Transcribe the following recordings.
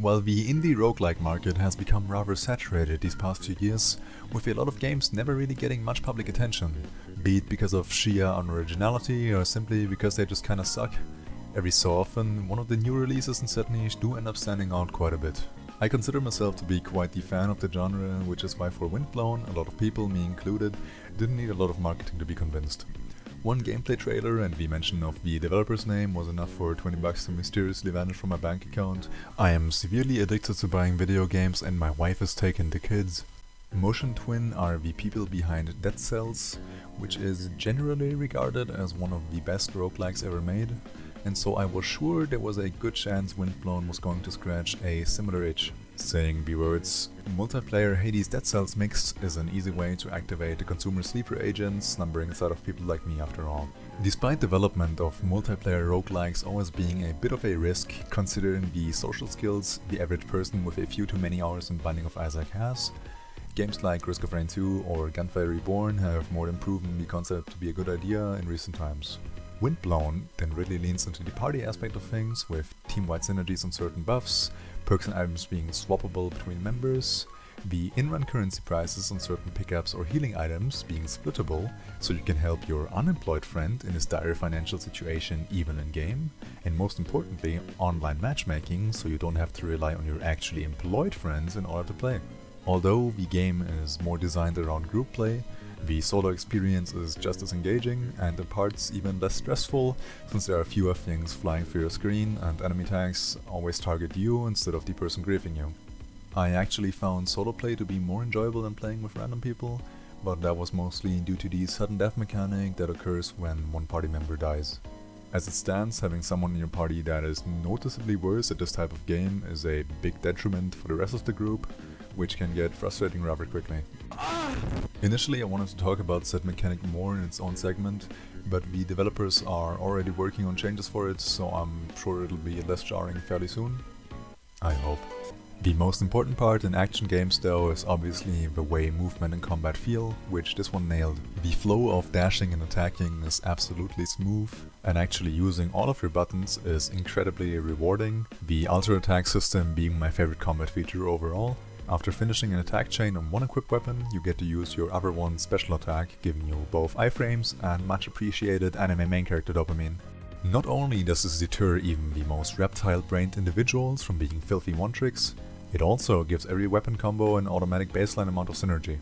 While the indie roguelike market has become rather saturated these past few years, with a lot of games never really getting much public attention, be it because of sheer unoriginality or simply because they just kinda suck, every so often one of the new releases in said niche do end up standing out quite a bit. I consider myself to be quite the fan of the genre, which is why for Windblown, a lot of people, me included, didn't need a lot of marketing to be convinced. One gameplay trailer and the mention of the developer's name was enough for $20 to mysteriously vanish from my bank account. I am severely addicted to buying video games and my wife has taken the kids. Motion Twin are the people behind Dead Cells, which is generally regarded as one of the best roguelikes ever made, and so I was sure there was a good chance Windblown was going to scratch a similar itch. Saying the words, multiplayer Hades Dead Cells mix is an easy way to activate the consumer sleeper agents numbering inside of people like me after all. Despite development of multiplayer roguelikes always being a bit of a risk, considering the social skills the average person with a few too many hours in Binding of Isaac has, games like Risk of Rain 2 or Gunfire Reborn have more than proven the concept to be a good idea in recent times. Windblown then really leans into the party aspect of things, with team-wide synergies on certain buffs, perks and items being swappable between members, the in-run currency prices on certain pickups or healing items being splittable, so you can help your unemployed friend in his dire financial situation even in-game, and most importantly, online matchmaking, so you don't have to rely on your actually employed friends in order to play. Although the game is more designed around group play, the solo experience is just as engaging and in parts even less stressful, since there are fewer things flying through your screen and enemy tags always target you instead of the person griefing you. I actually found solo play to be more enjoyable than playing with random people, but that was mostly due to the sudden death mechanic that occurs when one party member dies. As it stands, having someone in your party that is noticeably worse at this type of game is a big detriment for the rest of the group, which can get frustrating rather quickly. Initially I wanted to talk about said mechanic more in its own segment, but the developers are already working on changes for it, so I'm sure it'll be less jarring fairly soon. I hope. The most important part in action games though is obviously the way movement and combat feel, which this one nailed. The flow of dashing and attacking is absolutely smooth, and actually using all of your buttons is incredibly rewarding, the Ultra Attack system being my favorite combat feature overall. After finishing an attack chain on one equipped weapon, you get to use your other one's special attack, giving you both iframes and much appreciated anime main character dopamine. Not only does this deter even the most reptile-brained individuals from being filthy one-tricks, it also gives every weapon combo an automatic baseline amount of synergy.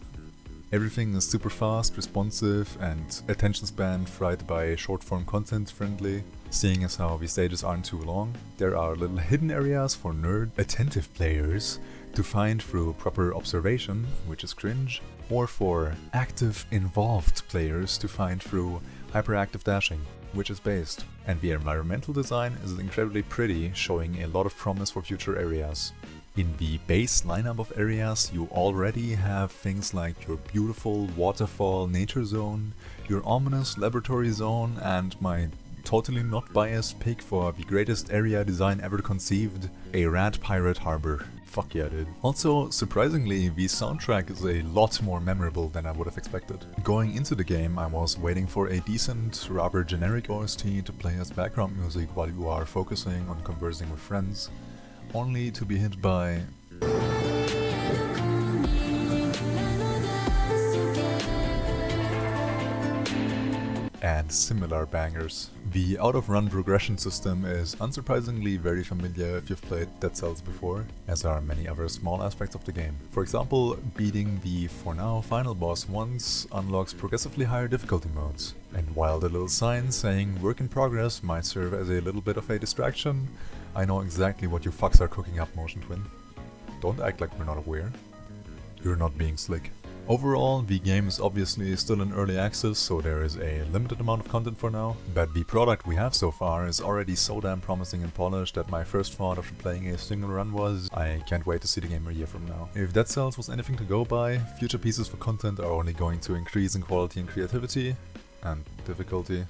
Everything is super fast, responsive, and attention span fried by short-form content friendly. Seeing as how the stages aren't too long, there are little hidden areas for nerd, attentive players to find through proper observation, which is cringe, or for active, involved players to find through hyperactive dashing, which is based. And the environmental design is incredibly pretty, showing a lot of promise for future areas. In the base lineup of areas, you already have things like your beautiful waterfall nature zone, your ominous laboratory zone, and my totally not biased pick for the greatest area design ever conceived, a rad pirate harbor. Fuck yeah, dude. Also, surprisingly, the soundtrack is a lot more memorable than I would have expected. Going into the game, I was waiting for a decent, rather generic OST to play as background music while you are focusing on conversing with friends, only to be hit by and similar bangers. The out-of-run progression system is unsurprisingly very familiar if you've played Dead Cells before, as are many other small aspects of the game. For example, beating the, for now, final boss once unlocks progressively higher difficulty modes. And while the little sign saying work in progress might serve as a little bit of a distraction, I know exactly what you fucks are cooking up, Motion Twin. Don't act like we're not aware. You're not being slick. Overall, the game is obviously still in early access, so there is a limited amount of content for now, but the product we have so far is already so damn promising and polished that my first thought after playing a single run was, I can't wait to see the game a year from now. If Dead Cells was anything to go by, future pieces for content are only going to increase in quality and creativity, and difficulty.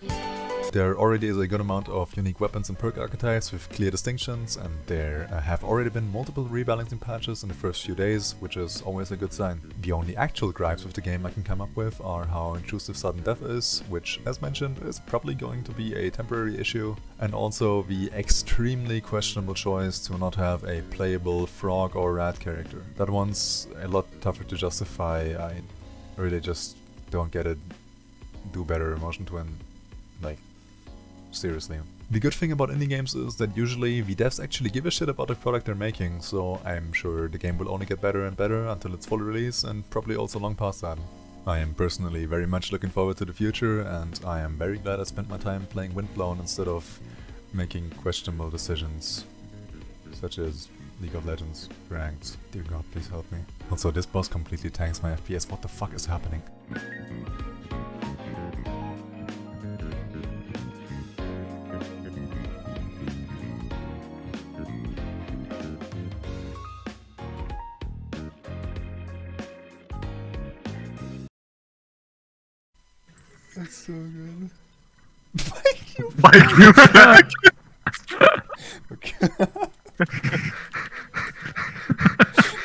There already is a good amount of unique weapons and perk archetypes with clear distinctions, and there have already been multiple rebalancing patches in the first few days, which is always a good sign. The only actual gripes with the game I can come up with are how intrusive sudden death is, which, as mentioned, is probably going to be a temporary issue, and also the extremely questionable choice to not have a playable frog or rat character. That one's a lot tougher to justify. I really just don't get it. Do better, Emotion Twin. Like, seriously. The good thing about indie games is that usually the devs actually give a shit about the product they're making, so I'm sure the game will only get better and better until its full release, and probably also long past that. I am personally very much looking forward to the future, and I am very glad I spent my time playing Windblown instead of making questionable decisions, such as League of Legends ranked. Dear God, please help me. Also, this boss completely tanks my FPS. What the fuck is happening? That's so good. Thank you. Thank you. Okay.